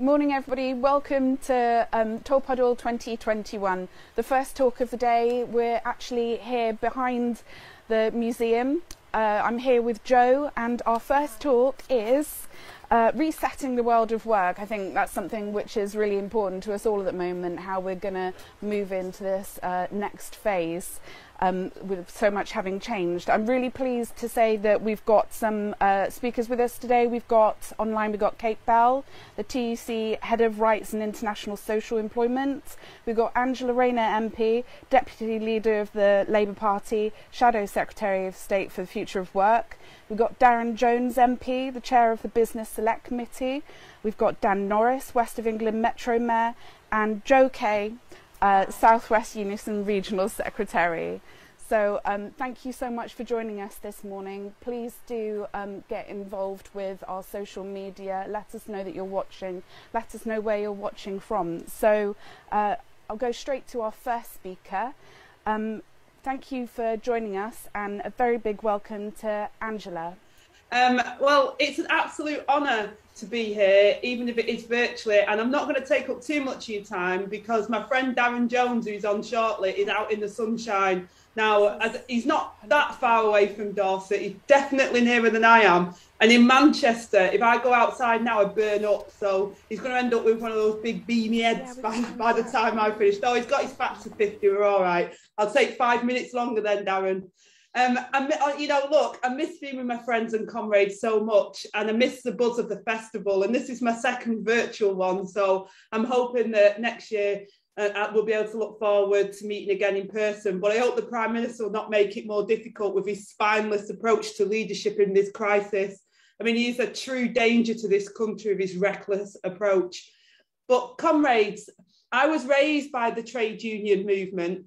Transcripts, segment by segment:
Morning everybody, welcome to Tolpuddle 2021, the first talk of the day. We're actually here behind the museum. I'm here with Jo, and our first talk is resetting the world of work. I think that's something which is really important to us all at the moment, how we're going to move into this next phase. With so much having changed. I'm really pleased to say that we've got some speakers with us today. We've got Kaye, the TUC Head of Rights and International Social Employment. We've got Angela Rayner MP, Deputy Leader of the Labour Party, Shadow Secretary of State for the Future of Work. We've got Darren Jones MP, the Chair of the Business Select Committee. We've got Norris, West of England Metro Mayor, and Kaye, South West UNISON Regional Secretary. So thank you so much for joining us this morning. Please do get involved with our social media. Let us know that you're watching. Let us know where you're watching from. So I'll go straight to our first speaker. Thank you for joining us, and a very big welcome to Angela. Well, it's an absolute honour to be here, even if it is virtually, and I'm not going to take up too much of your time because my friend Darren Jones, who's on shortly, is out in the sunshine. Now, he's not that far away from Dorset, he's definitely nearer than I am. And in Manchester, if I go outside now, I burn up. So he's going to end up with one of those big beanie heads by the time I finish. No, he's got his factor 50, we're all right. I'll take 5 minutes longer then, Darren. Look, I miss being with my friends and comrades so much, and I miss the buzz of the festival. And this is my second virtual one, so I'm hoping that next year we'll be able to look forward to meeting again in person. But I hope the Prime Minister will not make it more difficult with his spineless approach to leadership in this crisis. I mean, he is a true danger to this country with his reckless approach. But comrades, I was raised by the trade union movement,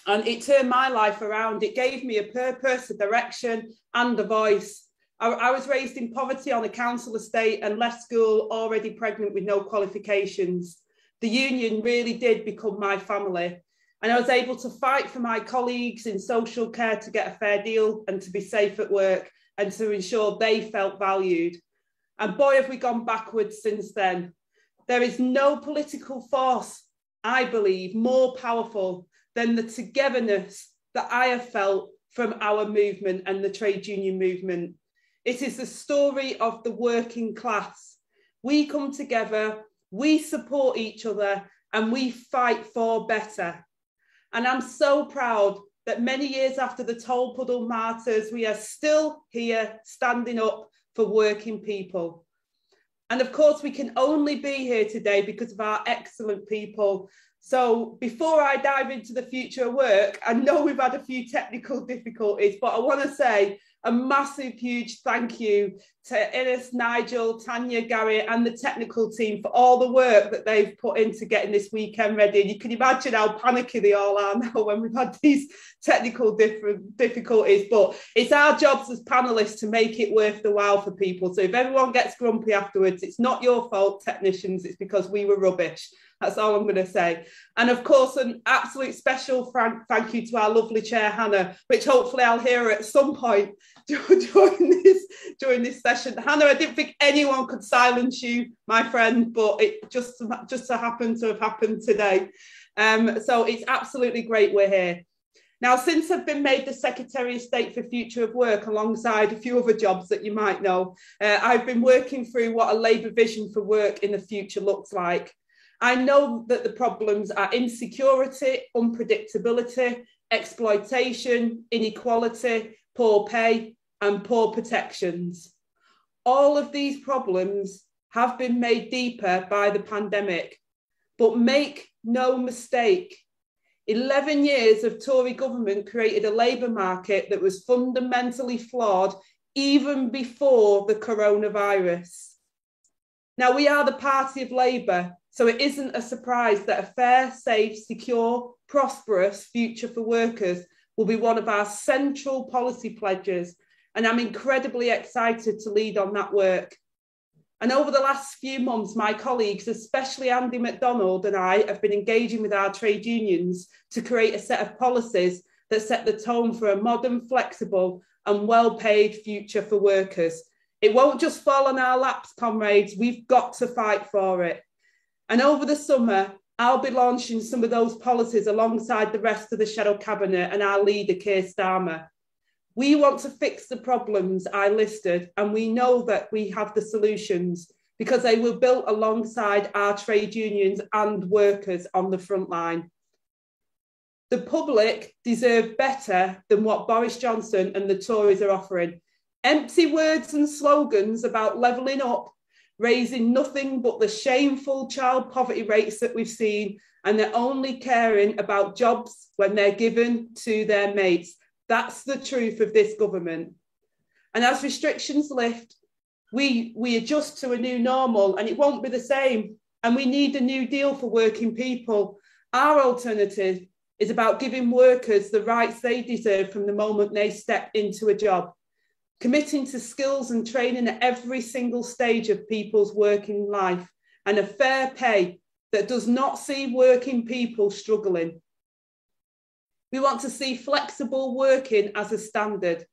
and it turned my life around. It gave me a purpose, a direction, and a voice. I was raised in poverty on a council estate and left school already pregnant with no qualifications. The union really did become my family. And I was able to fight for my colleagues in social care to get a fair deal and to be safe at work and to ensure they felt valued. And boy, have we gone backwards since then. There is no political force, I believe, more powerful than the togetherness that I have felt from our movement and the trade union movement. It is the story of the working class. We come together, we support each other, and we fight for better. And I'm so proud that many years after the Tolpuddle Martyrs, we are still here standing up for working people. And of course, we can only be here today because of our excellent people. So before I dive into the future of work, I know we've had a few technical difficulties, but I want to say a massive, huge thank you to Innes, Nigel, Tanya, Gary, and the technical team for all the work that they've put into getting this weekend ready. And you can imagine how panicky they all are now when we've had these technical difficulties. But it's our jobs as panellists to make it worth the while for people. So if everyone gets grumpy afterwards, it's not your fault, technicians. It's because we were rubbish. That's all I'm going to say. And of course, an absolute special thank you to our lovely chair, Hannah, which hopefully I'll hear at some point during this session. Hannah, I didn't think anyone could silence you, my friend, but it just so happened to have happened today. So it's absolutely great we're here. Now, since I've been made the Secretary of State for Future of Work, alongside a few other jobs that you might know, I've been working through what a Labour vision for work in the future looks like. I know that the problems are insecurity, unpredictability, exploitation, inequality, poor pay, and poor protections. All of these problems have been made deeper by the pandemic, but make no mistake, 11 years of Tory government created a labour market that was fundamentally flawed even before the coronavirus. Now, we are the party of Labour, so it isn't a surprise that a fair, safe, secure, prosperous future for workers will be one of our central policy pledges, and I'm incredibly excited to lead on that work. And over the last few months, my colleagues, especially Andy MacDonald and I, have been engaging with our trade unions to create a set of policies that set the tone for a modern, flexible and well-paid future for workers, It won't just fall on our laps, comrades. We've got to fight for it. And over the summer, I'll be launching some of those policies alongside the rest of the Shadow Cabinet and our leader, Keir Starmer. We want to fix the problems I listed, and we know that we have the solutions because they were built alongside our trade unions and workers on the front line. The public deserve better than what Boris Johnson and the Tories are offering. Empty words and slogans about levelling up, raising nothing but the shameful child poverty rates that we've seen, and they're only caring about jobs when they're given to their mates. That's the truth of this government. And as restrictions lift, we adjust to a new normal, and it won't be the same. And we need a new deal for working people. Our alternative is about giving workers the rights they deserve from the moment they step into a job, committing to skills and training at every single stage of people's working life, and a fair pay that does not see working people struggling. We want to see flexible working as a standard.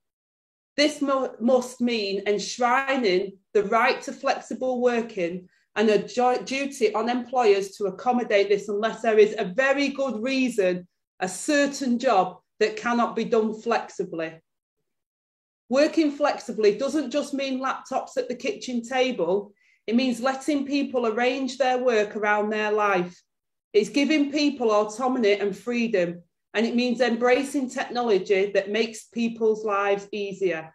This must mean enshrining the right to flexible working and a duty on employers to accommodate this unless there is a very good reason, a certain job that cannot be done flexibly. Working flexibly doesn't just mean laptops at the kitchen table. It means letting people arrange their work around their life. It's giving people autonomy and freedom. And it means embracing technology that makes people's lives easier.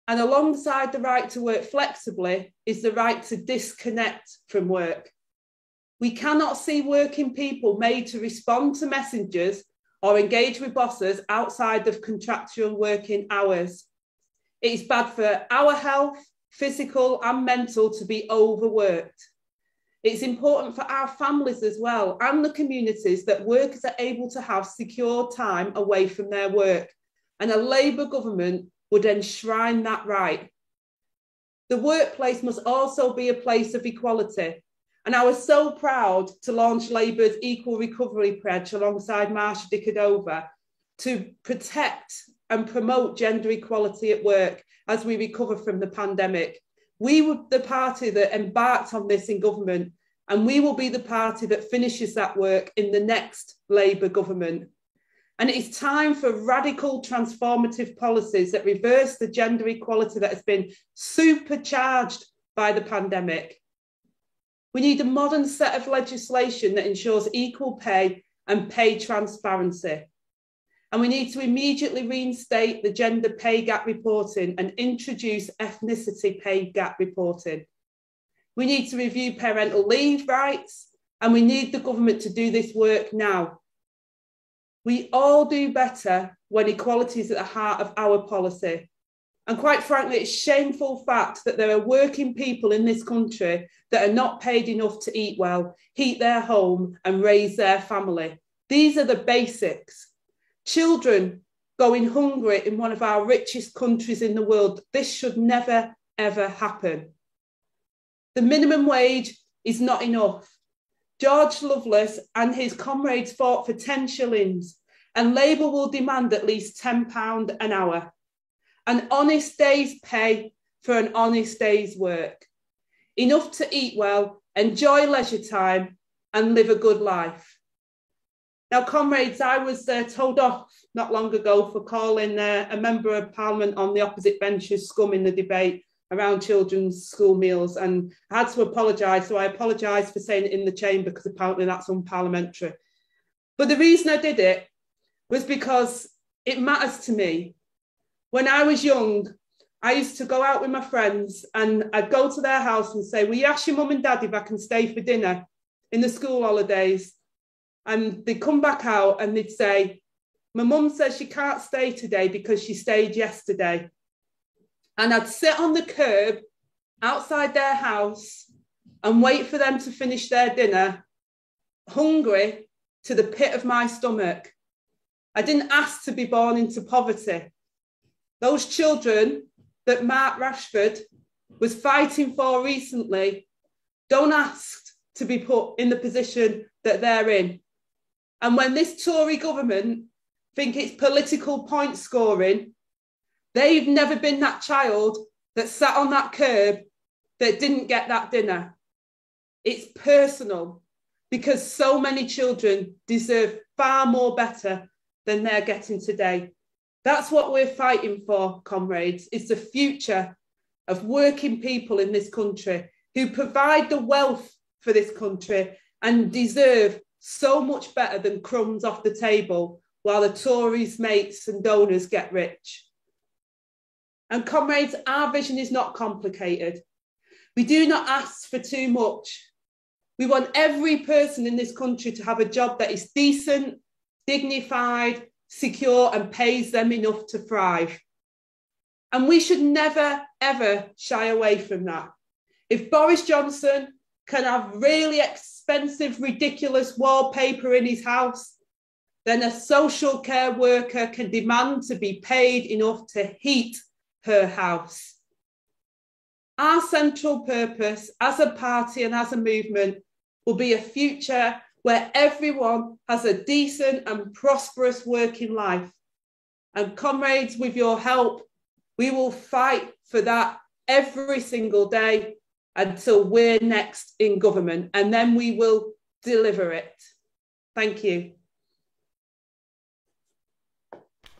And alongside the right to work flexibly is the right to disconnect from work. We cannot see working people made to respond to messengers or engage with bosses outside of contractual working hours. It is bad for our health, physical and mental, to be overworked. It's important for our families as well, and the communities, that workers are able to have secure time away from their work. And a Labour government would enshrine that right. The workplace must also be a place of equality. And I was so proud to launch Labour's Equal Recovery Pledge alongside Marsha Dicadova to protect and promote gender equality at work as we recover from the pandemic. We were the party that embarked on this in government, and we will be the party that finishes that work in the next Labour government. And it is time for radical transformative policies that reverse the gender equality that has been supercharged by the pandemic. We need a modern set of legislation that ensures equal pay and pay transparency. And we need to immediately reinstate the gender pay gap reporting and introduce ethnicity pay gap reporting. We need to review parental leave rights, and we need the government to do this work now. We all do better when equality is at the heart of our policy. And quite frankly, it's a shameful fact that there are working people in this country that are not paid enough to eat well, heat their home and raise their family. These are the basics. Children going hungry in one of our richest countries in the world. This should never, ever happen. The minimum wage is not enough. George Lovelace and his comrades fought for 10 shillings, and Labour will demand at least £10 an hour. An honest day's pay for an honest day's work. Enough to eat well, enjoy leisure time, and live a good life. Now, comrades, I was told off not long ago for calling a member of Parliament on the opposite benches scum in the debate around children's school meals, and I had to apologise, so I apologise for saying it in the chamber because apparently that's unparliamentary. But the reason I did it was because it matters to me. When I was young, I used to go out with my friends and I'd go to their house and say, will you ask your mum and dad if I can stay for dinner in the school holidays? And they'd come back out and they'd say, my mum says she can't stay today because she stayed yesterday. And I'd sit on the curb outside their house and wait for them to finish their dinner, hungry to the pit of my stomach. I didn't ask to be born into poverty. Those children that Mark Rashford was fighting for recently don't ask to be put in the position that they're in. And when this Tory government think it's political point scoring, they've never been that child that sat on that curb that didn't get that dinner. It's personal because so many children deserve far more better than they're getting today. That's what we're fighting for, comrades. It's the future of working people in this country who provide the wealth for this country and deserve so much better than crumbs off the table while the Tories, mates and donors get rich. And comrades, our vision is not complicated. We do not ask for too much. We want every person in this country to have a job that is decent, dignified, secure and pays them enough to thrive. And we should never, ever shy away from that. If Boris Johnson can have really expensive, ridiculous wallpaper in his house, then a social care worker can demand to be paid enough to heat her house. Our central purpose as a party and as a movement will be a future where everyone has a decent and prosperous working life. And comrades, with your help, we will fight for that every single day until we're next in government, and then we will deliver it. Thank you.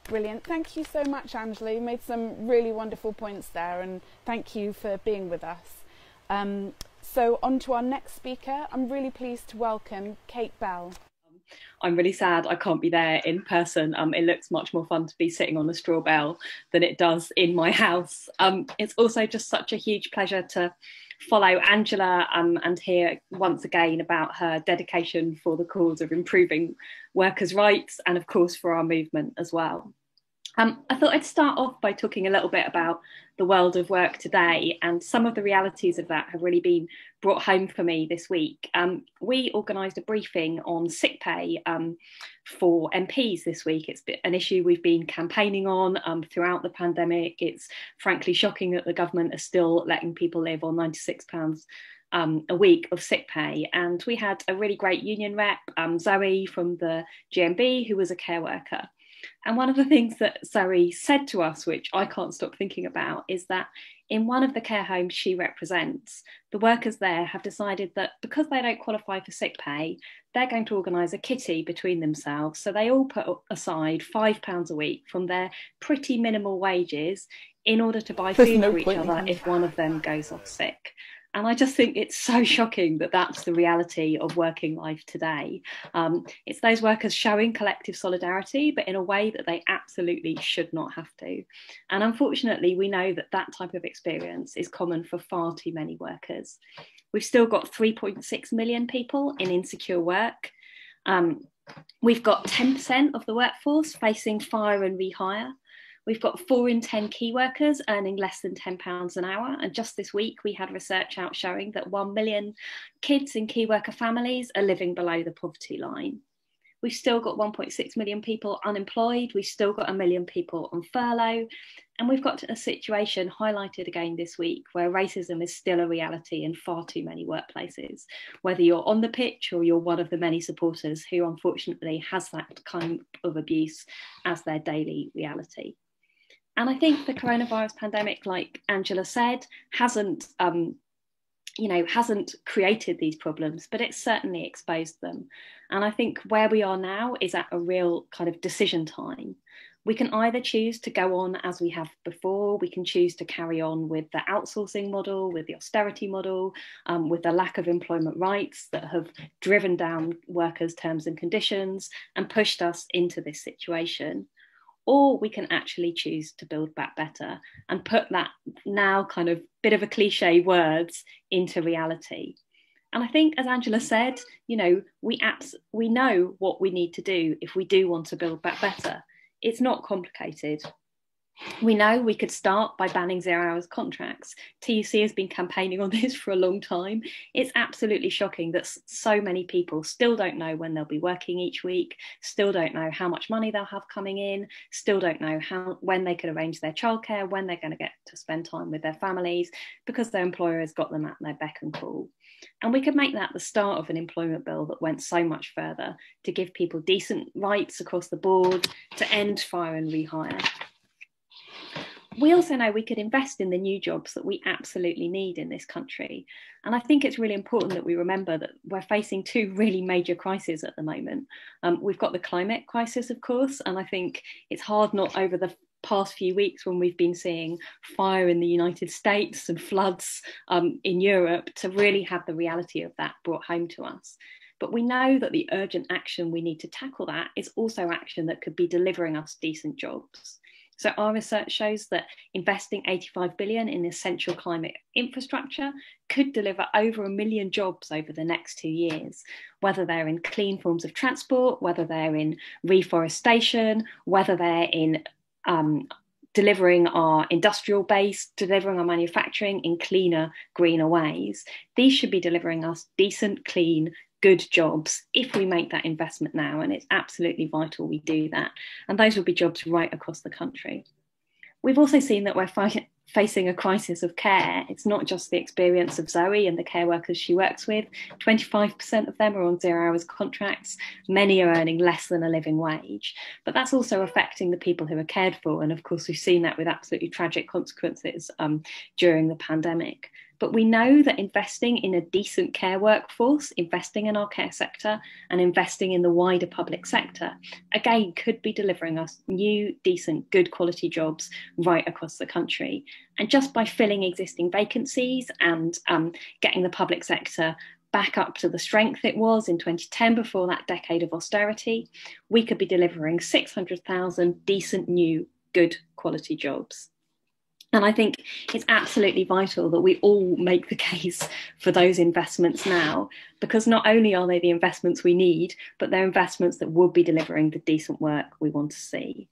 Brilliant. Thank you so much, Angela. You made some really wonderful points there, and thank you for being with us. So on to our next speaker. I'm really pleased to welcome Kate Bell. I'm really sad I can't be there in person. It looks much more fun to be sitting on a straw bale than it does in my house. It's also just such a huge pleasure to follow Angela and hear once again about her dedication for the cause of improving workers' rights and of course for our movement as well. I thought I'd start off by talking a little bit about the world of work today, and some of the realities of that have really been brought home for me this week. We organised a briefing on sick pay for MPs this week. It's an issue we've been campaigning on throughout the pandemic. It's frankly shocking that the government are still letting people live on £96 a week of sick pay. And we had a really great union rep, Zoe from the GMB, who was a care worker. And one of the things that Zoe said to us, which I can't stop thinking about, is that in one of the care homes she represents, the workers there have decided that because they don't qualify for sick pay, they're going to organise a kitty between themselves. So they all put aside £5 a week from their pretty minimal wages in order to buy food for each other if one of them goes off sick. And I just think it's so shocking that that's the reality of working life today. It's those workers showing collective solidarity, but in a way that they absolutely should not have to. And unfortunately, we know that that type of experience is common for far too many workers. We've still got 3.6 million people in insecure work. We've got 10% of the workforce facing fire and rehire. We've got 4 in 10 key workers earning less than £10 an hour. And just this week, we had research out showing that 1 million kids in key worker families are living below the poverty line. We've still got 1.6 million people unemployed. We've still got 1 million people on furlough. And we've got a situation highlighted again this week where racism is still a reality in far too many workplaces, whether you're on the pitch or you're one of the many supporters who unfortunately has that kind of abuse as their daily reality. And I think the coronavirus pandemic, like Angela said, hasn't created these problems, but it's certainly exposed them. And I think where we are now is at a real kind of decision time. We can either choose to go on as we have before, we can choose to carry on with the outsourcing model, with the austerity model, with the lack of employment rights that have driven down workers' terms and conditions and pushed us into this situation. Or we can actually choose to build back better and put that now kind of bit of a cliche words into reality. And I think, as Angela said, we know what we need to do if we do want to build back better. It's not complicated. We know we could start by banning 0 hours contracts. TUC has been campaigning on this for a long time. It's absolutely shocking that so many people still don't know when they'll be working each week, still don't know how much money they'll have coming in, still don't know when they can arrange their childcare, when they're going to get to spend time with their families, because their employer has got them at their beck and call. And we could make that the start of an employment bill that went so much further to give people decent rights across the board, to end fire and rehire. We also know we could invest in the new jobs that we absolutely need in this country. And I think it's really important that we remember that we're facing two really major crises at the moment. We've got the climate crisis, of course, and I think it's hard not over the past few weeks when we've been seeing fire in the United States and floods in Europe to really have the reality of that brought home to us. But we know that the urgent action we need to tackle that is also action that could be delivering us decent jobs. So our research shows that investing 85 billion in essential climate infrastructure could deliver over 1 million jobs over the next 2 years, whether they're in clean forms of transport, whether they're in reforestation, whether they're in delivering our industrial base, delivering our manufacturing in cleaner, greener ways. These should be delivering us decent, clean, good jobs if we make that investment now, and it's absolutely vital we do that. And those will be jobs right across the country. We've also seen that we're facing a crisis of care. It's not just the experience of Zoe and the care workers she works with. 25% of them are on 0 hours contracts. Many are earning less than a living wage. But that's also affecting the people who are cared for. And of course, we've seen that with absolutely tragic consequences during the pandemic. But we know that investing in a decent care workforce, investing in our care sector and investing in the wider public sector, again, could be delivering us new, decent, good quality jobs right across the country. And just by filling existing vacancies and getting the public sector back up to the strength it was in 2010 before that decade of austerity, we could be delivering 600,000 decent, new, good quality jobs. And I think it's absolutely vital that we all make the case for those investments now, because not only are they the investments we need, but they're investments that will be delivering the decent work we want to see.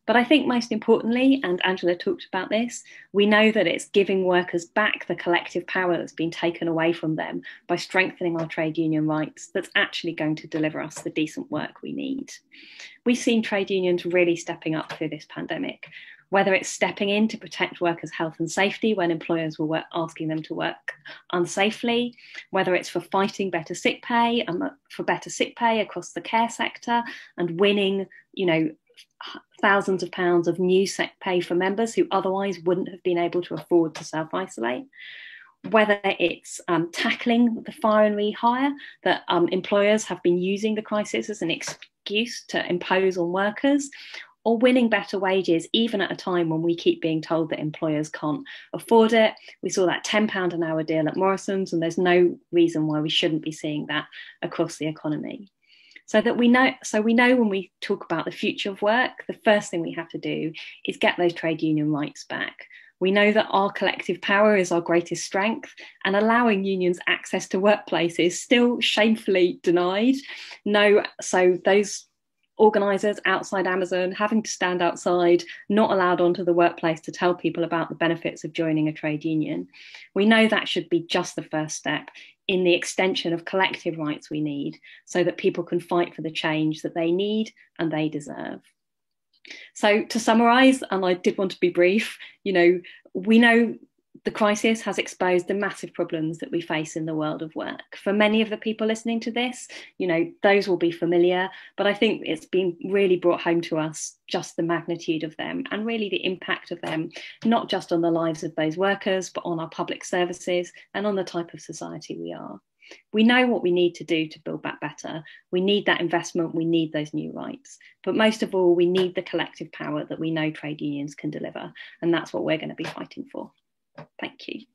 But I think most importantly, and Angela talked about this, we know that it's giving workers back the collective power that's been taken away from them by strengthening our trade union rights that's actually going to deliver us the decent work we need. We've seen trade unions really stepping up through this pandemic, whether it's stepping in to protect workers' health and safety when employers were asking them to work unsafely, whether it's for fighting better sick pay and for better sick pay across the care sector and winning, thousands of pounds of new sick pay for members who otherwise wouldn't have been able to afford to self-isolate. Whether it's tackling the fire and rehire that employers have been using the crisis as an excuse to impose on workers, or winning better wages, even at a time when we keep being told that employers can't afford it. We saw that £10 an hour deal at Morrison's, and there's no reason why we shouldn't be seeing that across the economy. So we know when we talk about the future of work, the first thing we have to do is get those trade union rights back. We know that our collective power is our greatest strength, and allowing unions access to workplaces is still shamefully denied. So those organisers outside Amazon having to stand outside, not allowed onto the workplace to tell people about the benefits of joining a trade union. We know that should be just the first step in the extension of collective rights we need so that people can fight for the change that they need and they deserve. So to summarise, and I did want to be brief, we know the crisis has exposed the massive problems that we face in the world of work. For many of the people listening to this, those will be familiar, but I think it's been really brought home to us just the magnitude of them and really the impact of them, not just on the lives of those workers, but on our public services and on the type of society we are. We know what we need to do to build back better. We need that investment. We need those new rights. But most of all, we need the collective power that we know trade unions can deliver. And that's what we're going to be fighting for. Thank you.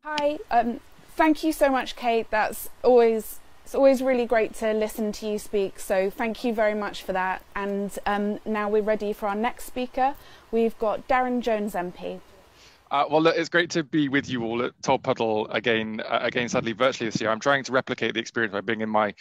Hi, thank you so much, Kate. It's always really great to listen to you speak. So thank you very much for that. And now we're ready for our next speaker. We've got Darren Jones MP. Well, it's great to be with you all at Tolpuddle again, sadly virtually this year. I'm trying to replicate the experience by being in my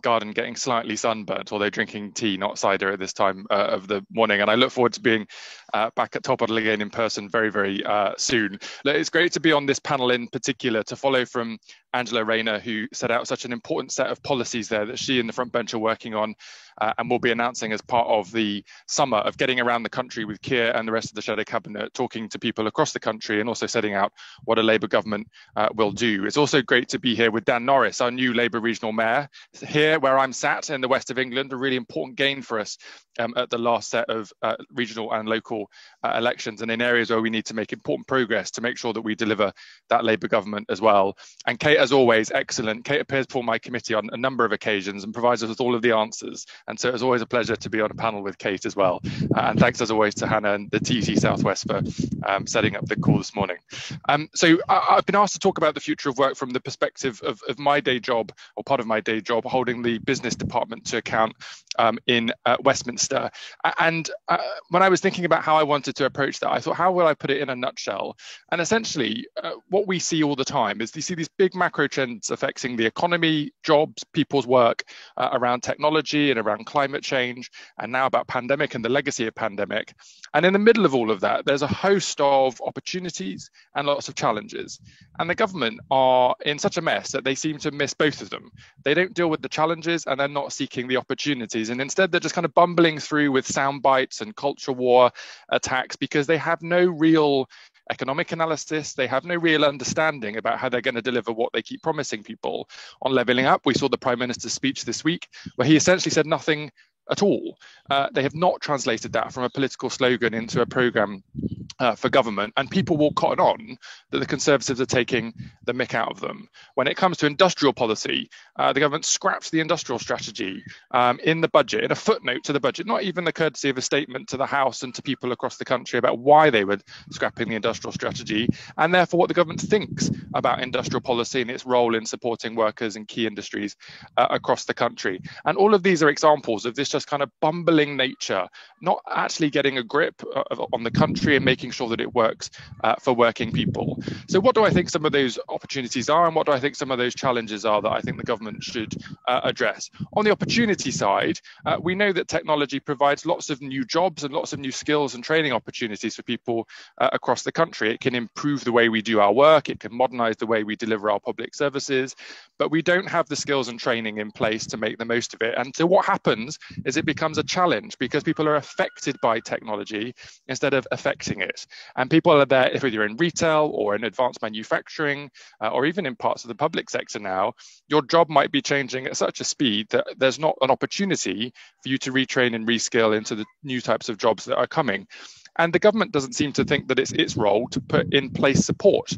garden getting slightly sunburnt, although drinking tea, not cider, at this time of the morning. And I look forward to being back at Tolpuddle again in person very, very soon. It's great to be on this panel in particular, to follow from Angela Rayner, who set out such an important set of policies there that she and the front bench are working on and will be announcing as part of the summer of getting around the country with Kaye and the rest of the Shadow Cabinet, talking to people across the country and also setting out what a Labour government will do. It's also great to be here with Dan Norris, our new Labour regional mayor, here where I'm sat in the west of England, a really important gain for us at the last set of regional and local elections, and in areas where we need to make important progress to make sure that we deliver that Labour government as well. And Kate, as always, excellent. Kate appears before my committee on a number of occasions and provides us with all of the answers. And so it's always a pleasure to be on a panel with Kate as well. And thanks as always to Hannah and the TC Southwest for setting up the call this morning. So I've been asked to talk about the future of work from the perspective of my day job, or part of my day job, holding the business department to account in Westminster. And when I was thinking about how I wanted to approach that, I thought, how will I put it in a nutshell? And essentially, what we see all the time is you see these big macro trends affecting the economy, jobs, people's work around technology and around climate change, and now about pandemic and the legacy of pandemic. And in the middle of all of that, there's a host of opportunities and lots of challenges. And the government are in such a mess that they seem to miss both of them. They don't deal with the challenges and they're not seeking the opportunities. And instead, they're just kind of bumbling through with sound bites and culture war attacks because they have no real economic analysis. They have no real understanding about how they're going to deliver what they keep promising people on levelling up. We saw the Prime Minister's speech this week where he essentially said nothing at all. They have not translated that from a political slogan into a programme for government, and people will cotton on that the Conservatives are taking the mick out of them. When it comes to industrial policy, the government scrapped the industrial strategy in the budget, in a footnote to the budget, not even the courtesy of a statement to the House and to people across the country about why they were scrapping the industrial strategy, and therefore what the government thinks about industrial policy and its role in supporting workers in key industries across the country. And all of these are examples of this just kind of bumbling nature, not actually getting a grip on the country and making sure that it works for working people. So what do I think some of those opportunities are, and what do I think some of those challenges are that I think the government should address? On the opportunity side, we know that technology provides lots of new jobs and lots of new skills and training opportunities for people across the country. It can improve the way we do our work, it can modernize the way we deliver our public services, but we don't have the skills and training in place to make the most of it. And so what happens is it becomes a challenge because people are affected by technology instead of affecting it. And people are there, if you're in retail or in advanced manufacturing, or even in parts of the public sector now, your job might be changing at such a speed that there's not an opportunity for you to retrain and reskill into the new types of jobs that are coming. And the government doesn't seem to think that it's its role to put in place support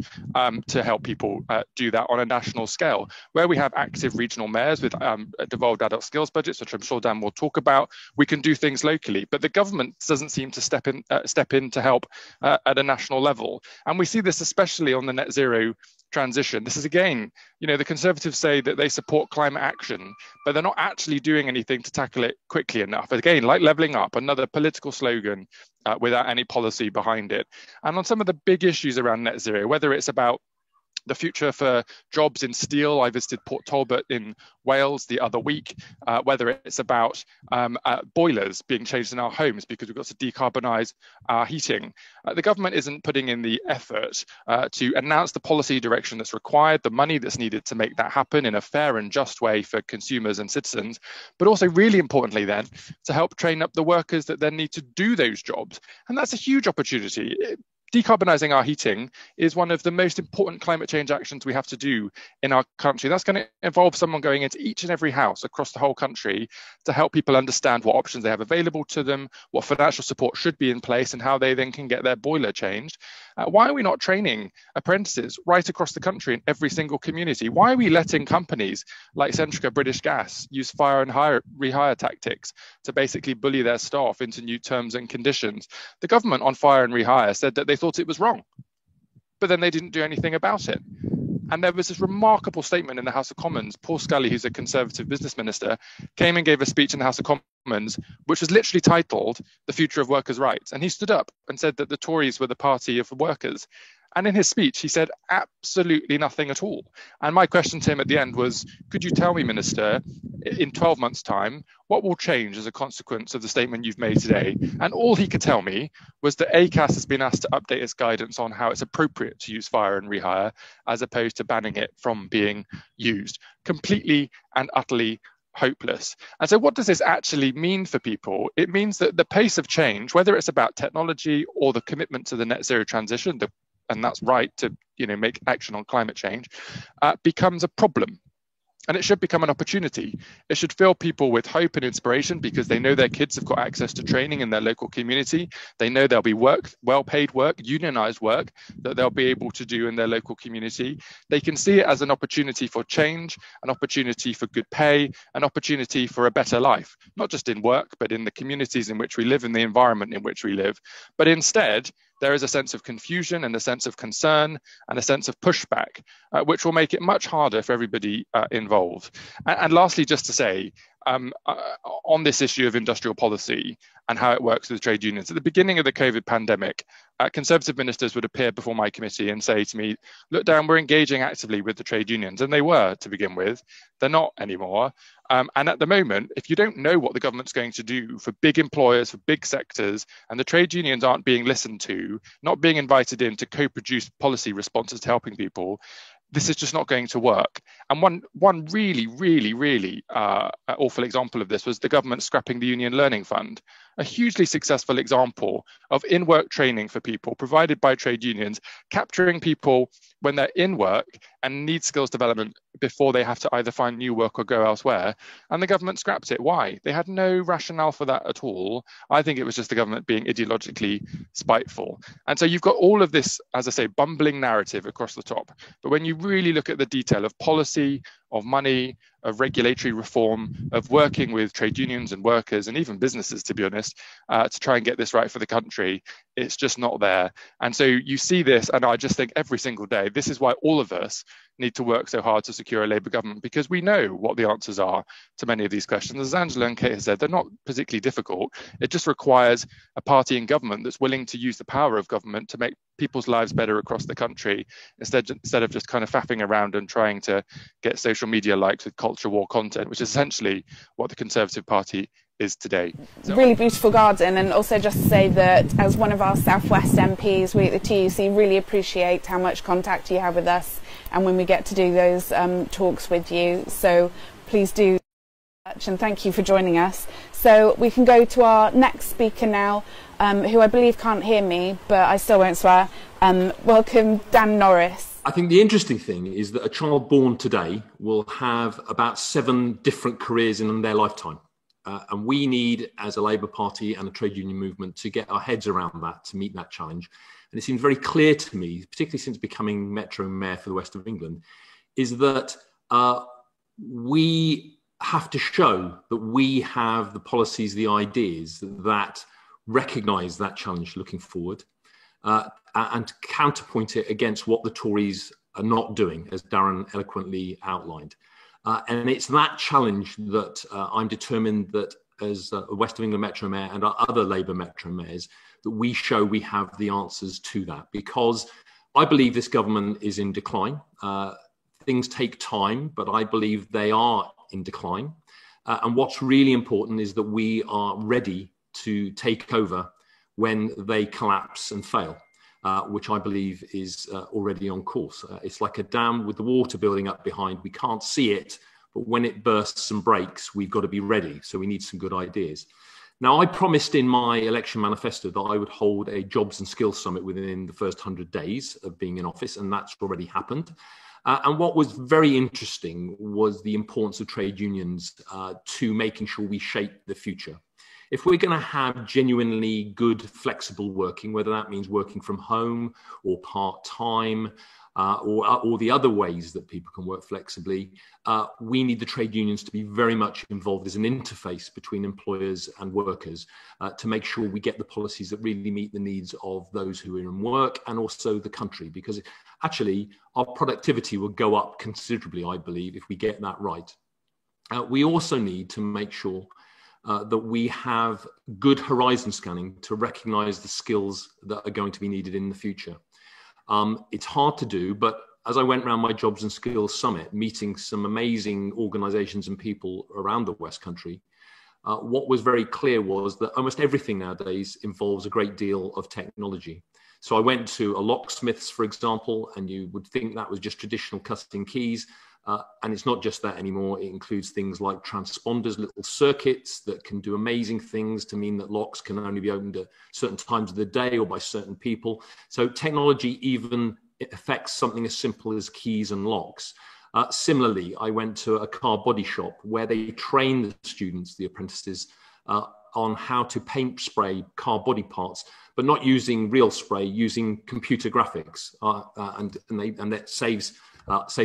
to help people do that on a national scale. Where we have active regional mayors with devolved adult skills budgets, which I'm sure Dan will talk about, we can do things locally. But the government doesn't seem to step in to help at a national level. And we see this especially on the net zero transition. This is again, the Conservatives say that they support climate action, but they're not actually doing anything to tackle it quickly enough. Again, like levelling up, another political slogan without any policy behind it. And on some of the big issues around net zero, whether it's about the future for jobs in steel. I visited Port Talbot in Wales the other week, whether it's about boilers being changed in our homes because we've got to decarbonise our heating. The government isn't putting in the effort to announce the policy direction that's required, the money that's needed to make that happen in a fair and just way for consumers and citizens, but also really importantly then, to help train up the workers that then need to do those jobs. And that's a huge opportunity. Decarbonising our heating is one of the most important climate change actions we have to do in our country. That's going to involve someone going into each and every house across the whole country to help people understand what options they have available to them, what financial support should be in place, and how they then can get their boiler changed. Why are we not training apprentices right across the country in every single community? Why are we letting companies like Centrica, British Gas use fire and rehire tactics to basically bully their staff into new terms and conditions? The government on fire and rehire said that they thought it was wrong, but then they didn't do anything about it. And there was this remarkable statement in the House of Commons. Paul Scully, who's a Conservative business minister, came and gave a speech in the House of Commons, which was literally titled "The Future of Workers' Rights." And he stood up and said that the Tories were the party of workers. And in his speech, he said absolutely nothing at all. And my question to him at the end was, could you tell me, Minister, in 12 months' time, what will change as a consequence of the statement you've made today? And all he could tell me was that ACAS has been asked to update its guidance on how it's appropriate to use fire and rehire, as opposed to banning it from being used. Completely and utterly hopeless. And so what does this actually mean for people? It means that the pace of change, whether it's about technology or the commitment to the net zero transition, and that's right to make action on climate change, becomes a problem. And it should become an opportunity. It should fill people with hope and inspiration because they know their kids have got access to training in their local community. They know there'll be work, well-paid work, unionized work that they'll be able to do in their local community. They can see it as an opportunity for change, an opportunity for good pay, an opportunity for a better life, not just in work, but in the communities in which we live, in the environment in which we live. But instead, there is a sense of confusion and a sense of concern and a sense of pushback, which will make it much harder for everybody involved. And lastly, just to say, on this issue of industrial policy and how it works with trade unions, at the beginning of the COVID pandemic, Conservative ministers would appear before my committee and say to me, look, Darren, we're engaging actively with the trade unions. And they were to begin with. They're not anymore. And at the moment, if you don't know what the government's going to do for big employers, for big sectors, and the trade unions aren't being listened to, not being invited in to co-produce policy responses to helping people, this is just not going to work. And one really awful example of this was the government scrapping the Union Learning Fund, a hugely successful example of in-work training for people provided by trade unions, capturing people when they're in work and need skills development before they have to either find new work or go elsewhere. And the government scrapped it. Why? They had no rationale for that at all. I think it was just the government being ideologically spiteful. And so you've got all of this, as I say, bumbling narrative across the top. But when you really look at the detail of policy, of money, of regulatory reform, of working with trade unions and workers and even businesses, to be honest, to try and get this right for the country, it's just not there. And so you see this, and I just think every single day, this is why all of us need to work so hard to secure a Labour government, because we know what the answers are to many of these questions. As Angela and Kaye have said, they're not particularly difficult. It just requires a party in government that's willing to use the power of government to make people's lives better across the country, instead of just kind of faffing around and trying to get social media likes with culture war content, which is essentially what the Conservative Party is today. So, really beautiful garden. And also just to say that as one of our South West MPs, we at the TUC really appreciate how much contact you have with us and when we get to do those talks with you. So please do, and thank you for joining us. So we can go to our next speaker now, who I believe can't hear me, but I still won't swear. Welcome, Dan Norris. I think the interesting thing is that a child born today will have about 7 different careers in their lifetime. And we need, as a Labour Party and a trade union movement, to get our heads around that, to meet that challenge. And it seems very clear to me, particularly since becoming Metro Mayor for the West of England, is that we have to show that we have the policies, the ideas that recognise that challenge looking forward, and counterpoint it against what the Tories are not doing, as Darren eloquently outlined. And it's that challenge that I'm determined that as a West of England Metro Mayor and our other Labour Metro Mayors, that we show we have the answers to that, because I believe this government is in decline. Things take time, but I believe they are in decline. And what's really important is that we are ready to take over when they collapse and fail, which I believe is already on course. It's like a dam with the water building up behind. We can't see it, but when it bursts and breaks, we've got to be ready. So we need some good ideas. Now, I promised in my election manifesto that I would hold a jobs and skills summit within the first 100 days of being in office, and that's already happened. And what was very interesting was the importance of trade unions to making sure we shape the future. If we're going to have genuinely good, flexible working, whether that means working from home or part-time or the other ways that people can work flexibly, we need the trade unions to be very much involved as an interface between employers and workers to make sure we get the policies that really meet the needs of those who are in work and also the country, because actually our productivity will go up considerably, I believe, if we get that right. We also need to make sure that we have good horizon scanning to recognise the skills that are going to be needed in the future. It's hard to do, but as I went around my Jobs and Skills Summit, meeting some amazing organisations and people around the West Country, what was very clear was that almost everything nowadays involves a great deal of technology. So I went to a locksmith's, for example, and you would think that was just traditional cutting keys. And it's not just that anymore. It includes things like transponders, little circuits that can do amazing things to mean that locks can only be opened at certain times of the day or by certain people. So technology even affects something as simple as keys and locks. Similarly, I went to a car body shop where they train the students, the apprentices, on how to paint spray car body parts, but not using real spray, using computer graphics, and that saves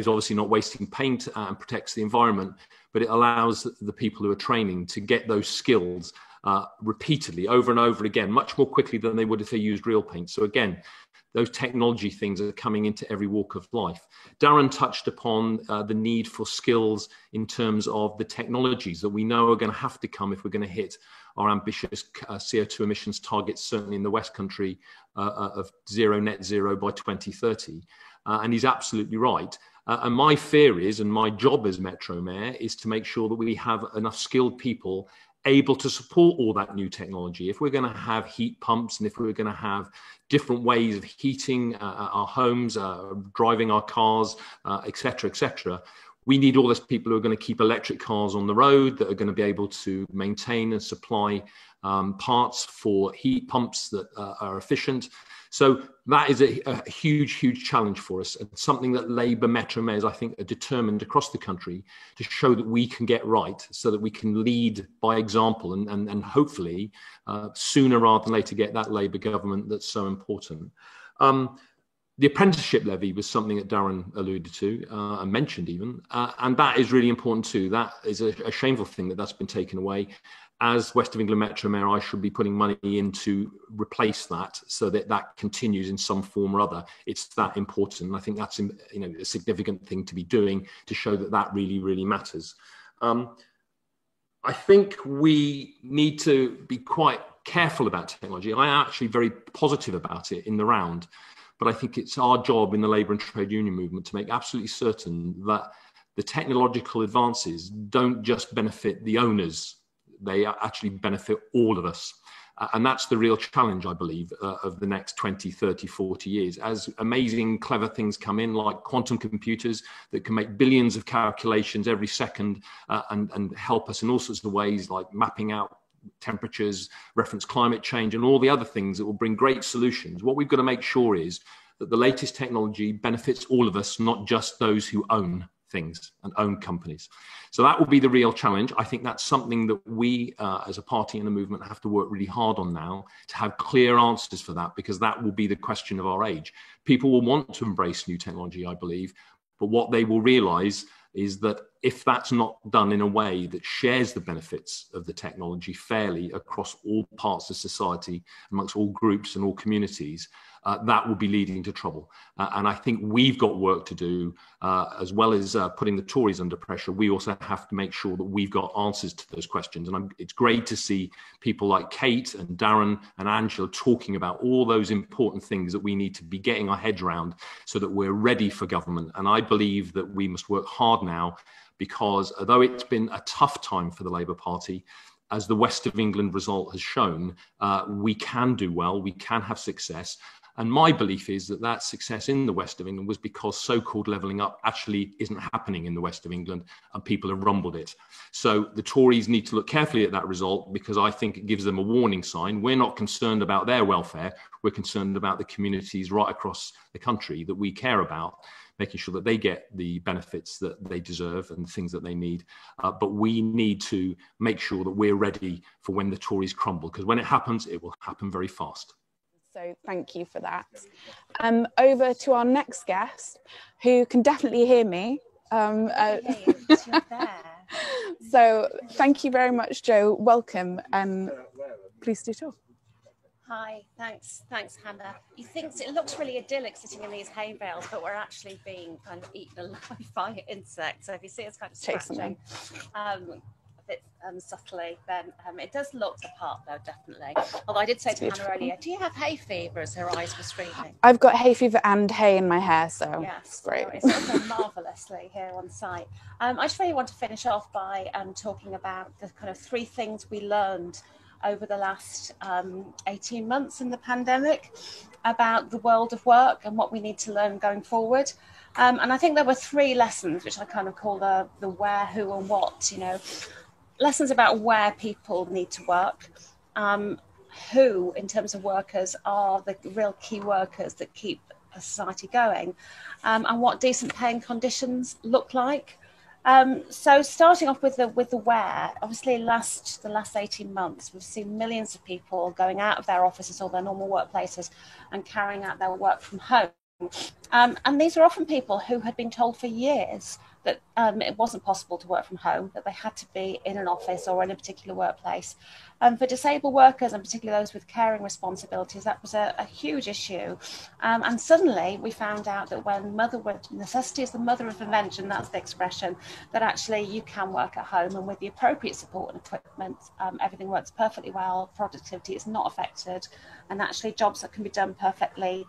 obviously not wasting paint and protects the environment, but it allows the people who are training to get those skills repeatedly over and over again, much more quickly than they would if they used real paint. So again, those technology things are coming into every walk of life. Darren touched upon the need for skills in terms of the technologies that we know are going to have to come if we're going to hit our ambitious CO2 emissions targets, certainly in the West Country, of net zero by 2030. And he's absolutely right. And my fear is, and my job as Metro Mayor, is to make sure that we have enough skilled people able to support all that new technology. If we're going to have heat pumps, and if we're going to have different ways of heating our homes, driving our cars, et cetera, we need all those people who are going to keep electric cars on the road, that are going to be able to maintain and supply parts for heat pumps that are efficient. So that is a huge, huge challenge for us, and something that Labour Metro Mayors, I think, are determined across the country to show that we can get right, so that we can lead by example and hopefully sooner rather than later get that Labour government that's so important. The apprenticeship levy was something that Darren alluded to and mentioned even, and that is really important too. That is a shameful thing that that's been taken away. As West of England Metro Mayor, I should be putting money in to replace that, so that that continues in some form or other. It's that important. And I think that's a significant thing to be doing to show that that really, really matters. I think we need to be quite careful about technology. I am actually very positive about it in the round, but I think it's our job in the Labour and trade union movement to make absolutely certain that the technological advances don't just benefit the owners, they actually benefit all of us. And that's the real challenge, I believe, of the next 20, 30, 40 years. As amazing, clever things come in, like quantum computers that can make billions of calculations every second and help us in all sorts of ways, like mapping out temperatures, reference climate change, and all the other things that will bring great solutions. What we've got to make sure is that the latest technology benefits all of us, not just those who own things and own companies. So that will be the real challenge. I think that's something that we as a party in the movement have to work really hard on now, to have clear answers for that, because that will be the question of our age. People will want to embrace new technology, I believe, but what they will realize is that if that's not done in a way that shares the benefits of the technology fairly across all parts of society, amongst all groups and all communities, that will be leading to trouble. And I think we've got work to do, as well as putting the Tories under pressure. We also have to make sure that we've got answers to those questions. And it's great to see people like Kate and Darren and Angela talking about all those important things that we need to be getting our heads around so that we're ready for government. And I believe that we must work hard now, because although it's been a tough time for the Labour Party, as the West of England result has shown, we can do well, we can have success. And my belief is that that success in the West of England was because so-called levelling up actually isn't happening in the West of England, and people have rumbled it. So the Tories need to look carefully at that result, because I think it gives them a warning sign. We're not concerned about their welfare. We're concerned about the communities right across the country that we care about, making sure that they get the benefits that they deserve and the things that they need. But we need to make sure that we're ready for when the Tories crumble, because when it happens, it will happen very fast. So thank you for that. Over to our next guest, who can definitely hear me. You're there. So thank you very much, Jo. Welcome. Please do talk. Hi, thanks Hannah. You think it looks really idyllic sitting in these hay bales, but we're actually being kind of eaten alive by insects. So if you see, it's kind of scratching. subtly, then it does look the part, though, definitely. Although I did say to Hannah earlier, do you have hay fever, as her eyes were streaming? I've got hay fever and hay in my hair, so yes, great. It's also marvellously here on site. I just really want to finish off by talking about the kind of 3 things we learned over the last 18 months in the pandemic about the world of work and what we need to learn going forward. And I think there were 3 lessons, which I kind of call the where, who and what, lessons about where people need to work, who, in terms of workers, are the real key workers that keep a society going, and what decent paying conditions look like. So starting off with the where, obviously the last 18 months, we've seen millions of people going out of their offices or their normal workplaces and carrying out their work from home. And these are often people who had been told for years that it wasn't possible to work from home, that they had to be in an office or in a particular workplace. For disabled workers, and particularly those with caring responsibilities, that was a huge issue. And suddenly we found out that when necessity is the mother of invention, that's the expression, that actually you can work at home, and with the appropriate support and equipment, everything works perfectly well, productivity is not affected, and actually jobs that can be done perfectly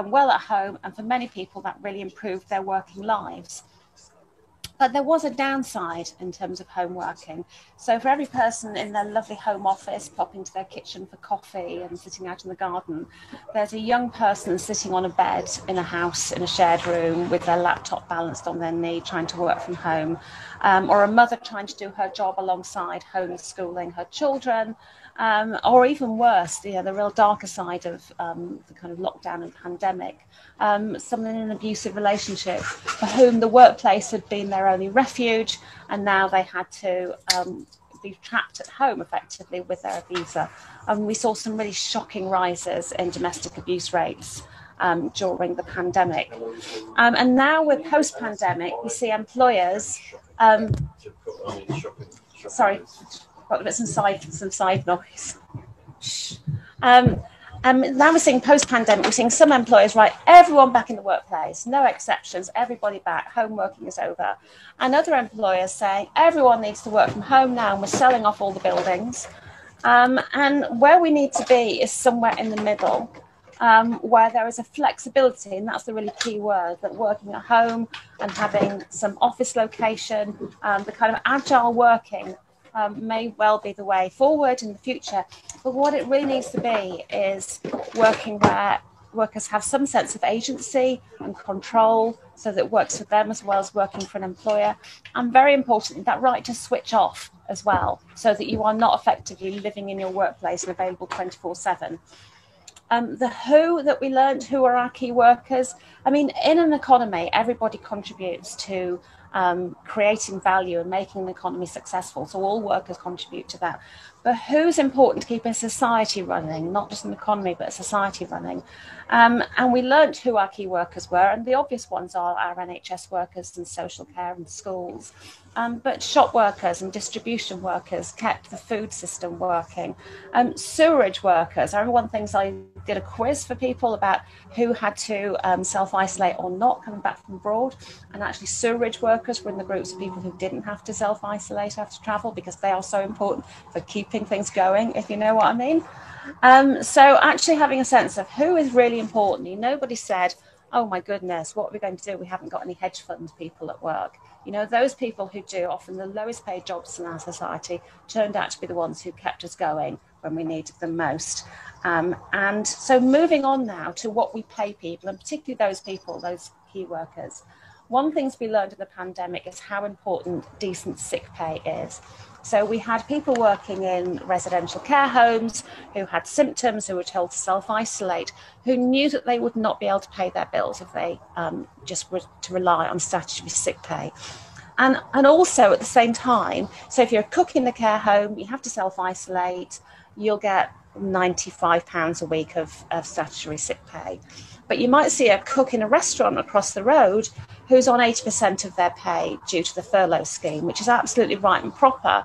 well at home, and for many people that really improved their working lives. But there was a downside in terms of home working. So for every person in their lovely home office popping to their kitchen for coffee and sitting out in the garden, there's a young person sitting on a bed in a house in a shared room with their laptop balanced on their knee trying to work from home, or a mother trying to do her job alongside homeschooling her children, or even worse, the real darker side of the kind of lockdown and pandemic, someone in an abusive relationship for whom the workplace had been their only refuge, and now they had to be trapped at home effectively with their abuser. We saw some really shocking rises in domestic abuse rates during the pandemic. And now we're post-pandemic, we see employers... sorry. Got a bit some side noise. Now we're seeing post-pandemic, we're seeing some employers, right, everyone back in the workplace, no exceptions, everybody back, home working is over. And other employers saying everyone needs to work from home now, and we're selling off all the buildings. And where we need to be is somewhere in the middle, where there is a flexibility, and that's the really key word, that working at home and having some office location, the kind of agile working may well be the way forward in the future. But what it really needs to be is working where workers have some sense of agency and control, so that it works for them as well as working for an employer. And very importantly, that right to switch off as well, so that you are not effectively living in your workplace and available 24/7. The who that we learned, who are our key workers. I mean, in an economy, everybody contributes to creating value and making the economy successful. So all workers contribute to that. But who's important to keep a society running, not just an economy, but a society running? And we learnt who our key workers were, and the obvious ones are our NHS workers and social care and schools. But shop workers and distribution workers kept the food system working. Sewerage workers. I remember one of the things, I did a quiz for people about who had to self-isolate or not coming back from abroad. And actually sewerage workers were in the groups of people who didn't have to self-isolate after travel, because they are so important for keeping things going, if you know what I mean. So actually having a sense of who is really important. Nobody said, oh my goodness, what are we going to do? We haven't got any hedge fund people at work. Those people who do often the lowest paid jobs in our society turned out to be the ones who kept us going when we needed them most. And so moving on now to what we pay people, and particularly those people, those key workers. One thing we learned in the pandemic is how important decent sick pay is. So we had people working in residential care homes who had symptoms, who were told to self-isolate, who knew that they would not be able to pay their bills if they just were to rely on statutory sick pay. And also at the same time, so if you're a cook in the care home, you have to self-isolate, you'll get £95 a week of statutory sick pay. But you might see a cook in a restaurant across the road who's on 80% of their pay due to the furlough scheme, which is absolutely right and proper.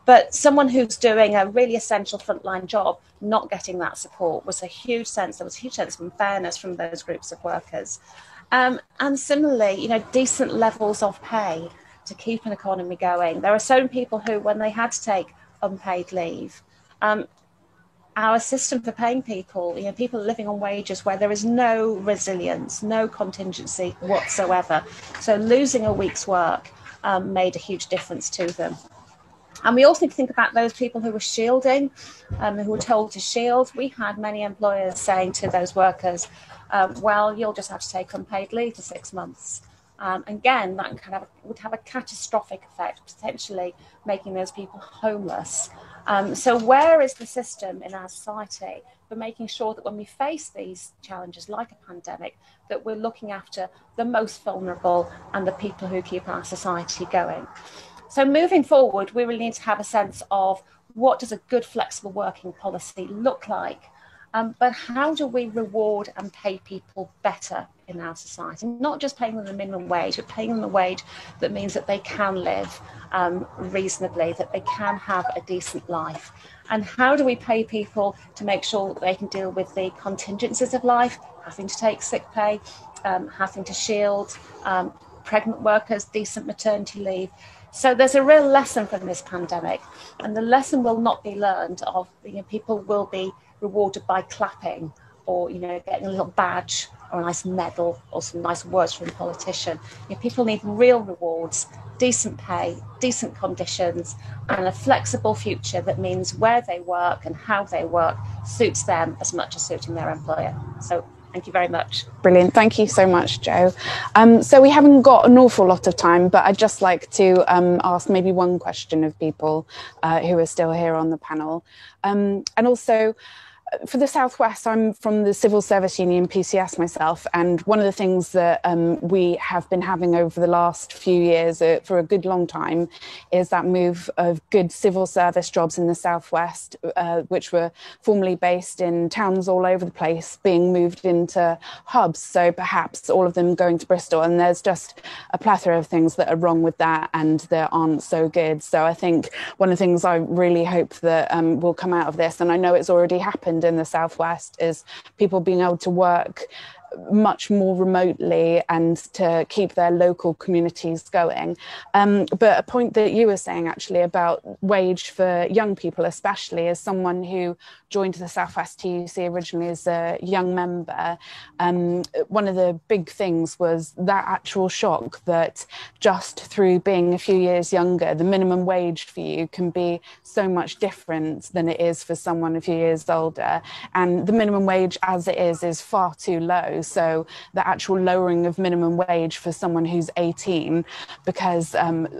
But someone who's doing a really essential frontline job, not getting that support, there was a huge sense of unfairness from those groups of workers. And similarly, decent levels of pay. to keep an economy going. There are so many people who, when they had to take unpaid leave, our system for paying people, people living on wages where there is no resilience, no contingency whatsoever. So losing a week's work made a huge difference to them. And we also need to think about those people who were shielding, who were told to shield. We had many employers saying to those workers, well, you'll just have to take unpaid leave for 6 months. Again, that would have a catastrophic effect, potentially making those people homeless. So where is the system in our society for making sure that when we face these challenges like a pandemic, that we're looking after the most vulnerable and the people who keep our society going? So moving forward, we really need to have a sense of what does a good flexible working policy look like, but how do we reward and pay people better in our society? Not just paying them the minimum wage, but paying them the wage that means that they can live reasonably, that they can have a decent life. And how do we pay people to make sure that they can deal with the contingencies of life, having to take sick pay, having to shield, pregnant workers, decent maternity leave? So there's a real lesson from this pandemic, and the lesson will not be learned of, people will be rewarded by clapping or, getting a little badge or a nice medal or some nice words from a politician. People need real rewards, decent pay, decent conditions, and a flexible future that means where they work and how they work suits them as much as suiting their employer. So thank you very much. Brilliant. Thank you so much, Jo. So we haven't got an awful lot of time, but I'd just like to ask maybe one question of people who are still here on the panel. And also, for the Southwest, I'm from the Civil Service Union, PCS myself, and one of the things that we have been having over the last few years for a good long time is that move of good civil service jobs in the Southwest, which were formerly based in towns all over the place, being moved into hubs, so perhaps all of them going to Bristol, and there's just a plethora of things that are wrong with that and that aren't so good. So I think one of the things I really hope that will come out of this, and I know it's already happened in the Southwest, is people being able to work much more remotely and to keep their local communities going. But a point that you were saying actually about wage for young people, especially as someone who joined the Southwest TUC originally as a young member, one of the big things was that actual shock that just through being a few years younger, the minimum wage for you can be so much different than it is for someone a few years older. And the minimum wage as it is far too low. So the actual lowering of minimum wage for someone who's 18 because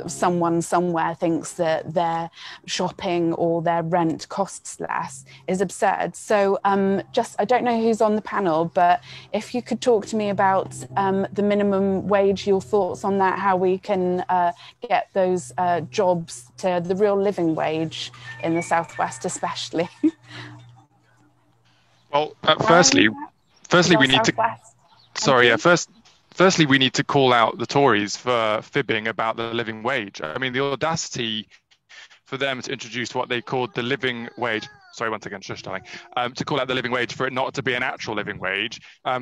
someone somewhere thinks that their shopping or their rent costs less is absurd. So I don't know who's on the panel, but if you could talk to me about the minimum wage, your thoughts on that, how we can get those jobs to the real living wage in the Southwest especially. Well, firstly we need to... Sorry, yeah. Firstly, we need to call out the Tories for fibbing about the living wage. I mean, the audacity for them to introduce what they called the living wage. Sorry, once again, shush, darling. To call out the living wage for it not to be an actual living wage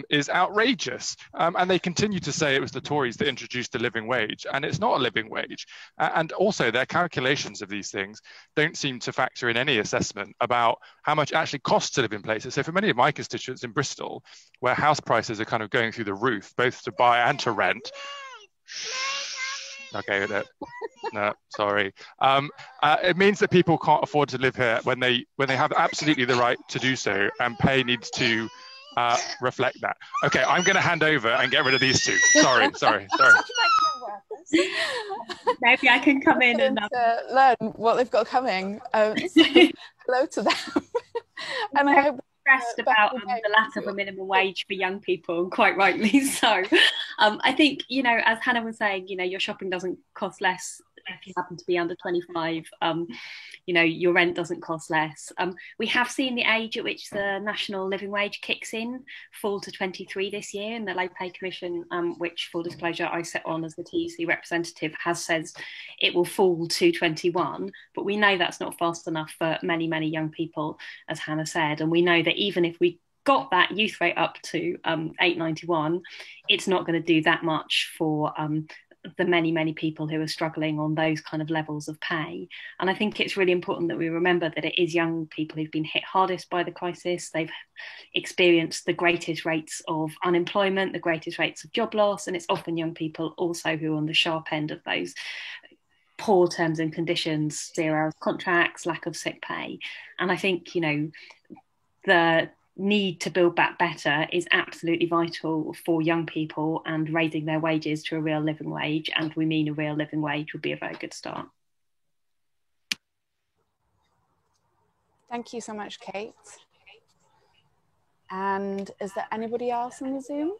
is outrageous. And they continue to say it was the Tories that introduced the living wage, and it's not a living wage. And also, their calculations of these things don't seem to factor in any assessment about how much it actually costs to live in places. So for many of my constituents in Bristol, where house prices are kind of going through the roof, both to buy and to rent. Okay, no, sorry. It means that people can't afford to live here when they have absolutely the right to do so, and pay needs to reflect that. Okay, I'm going to hand over and get rid of these two. Sorry. Maybe I can come in and learn what they've got coming. So hello to them. And I hope stressed about the lack of a minimum wage for young people, and quite rightly so. I think, as Hannah was saying, your shopping doesn't cost less if you happen to be under 25. Your rent doesn't cost less. We have seen the age at which the national living wage kicks in fall to 23 this year, and the Low Pay Commission, which, full disclosure, I sit on as the TUC representative, has said it will fall to 21. But we know that's not fast enough for many, many young people, as Hannah said. And we know that even if we got that youth rate up to 891, it's not going to do that much for the many people who are struggling on those kind of levels of pay. And I think it's really important that we remember that it is young people who've been hit hardest by the crisis. They've experienced the greatest rates of unemployment, the greatest rates of job loss, and it's often young people also who are on the sharp end of those poor terms and conditions, 0 hours contracts, lack of sick pay. And I think, you know, the need to build back better is absolutely vital for young people, and raising their wages to a real living wage, and we mean a real living wage, would be a very good start. Thank you so much, Kate. And is there anybody else on the Zoom?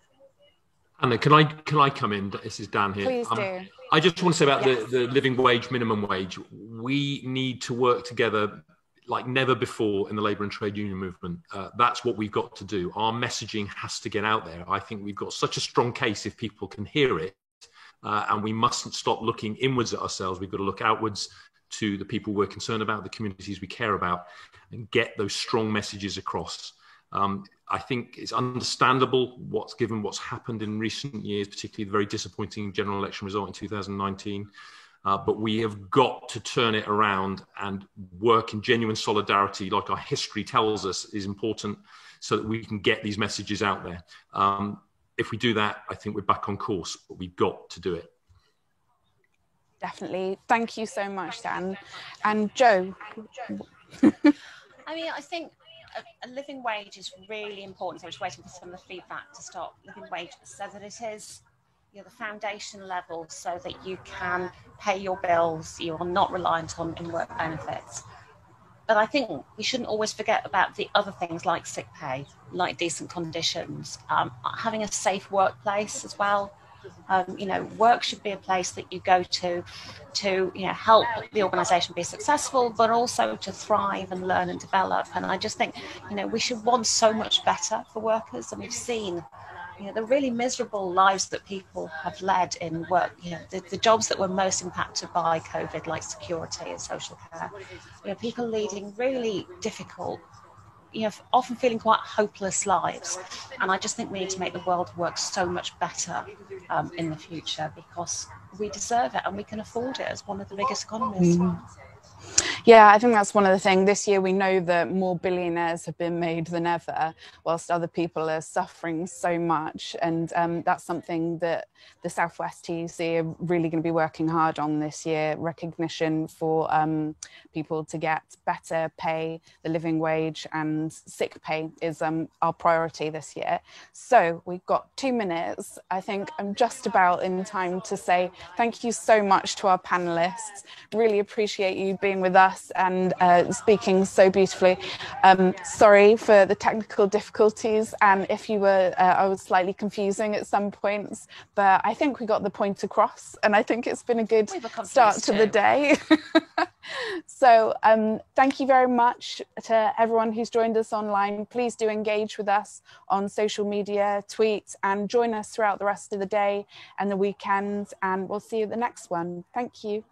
Anna, can I come in? This is Dan here. Please do. I just want to say about the living wage, minimum wage. We need to work together like never before in the labour and trade union movement. That's what we've got to do. Our messaging has to get out there. I think we've got such a strong case if people can hear it, and we mustn't stop looking inwards at ourselves. We've got to look outwards to the people we're concerned about, the communities we care about, and get those strong messages across. I think it's understandable given what's happened in recent years, particularly the very disappointing general election result in 2019. But we have got to turn it around and work in genuine solidarity, like our history tells us is important, so that we can get these messages out there. If we do that, I think we're back on course, but we've got to do it. Definitely. Thank you so much, Dan. And Jo. I mean, I think a living wage is really important. So I'm just waiting for some of the feedback to stop. Living wage, so that it is, you know, the foundation level, so that you can pay your bills, you are not reliant on in-work benefits. But I think we shouldn't always forget about the other things like sick pay, like decent conditions, having a safe workplace as well. You know, work should be a place that you go to, you know, help the organisation be successful, but also to thrive and learn and develop. And I just think, you know, we should want so much better for workers, and we've seen, you know, the really miserable lives that people have led in work, you know, the jobs that were most impacted by COVID, like security and social care, you know, people leading really difficult, you know, often feeling quite hopeless lives. And I just think we need to make the world work so much better in the future, because we deserve it and we can afford it as one of the biggest economies. Yeah, I think that's one of the things. This year we know that more billionaires have been made than ever, whilst other people are suffering so much. And that's something that the South West TUC are really going to be working hard on this year. Recognition for people to get better pay, the living wage, and sick pay is our priority this year. So we've got 2 minutes. I think I'm just about in time to say thank you so much to our panellists. Really appreciate you being with us and speaking so beautifully. Sorry for the technical difficulties, and if you were, I was slightly confusing at some points, but I think we got the point across, and I think it's been a good start to the day. So thank you very much to everyone who's joined us online. Please do engage with us on social media, tweet, and join us throughout the rest of the day and the weekend, and we'll see you at the next one. Thank you.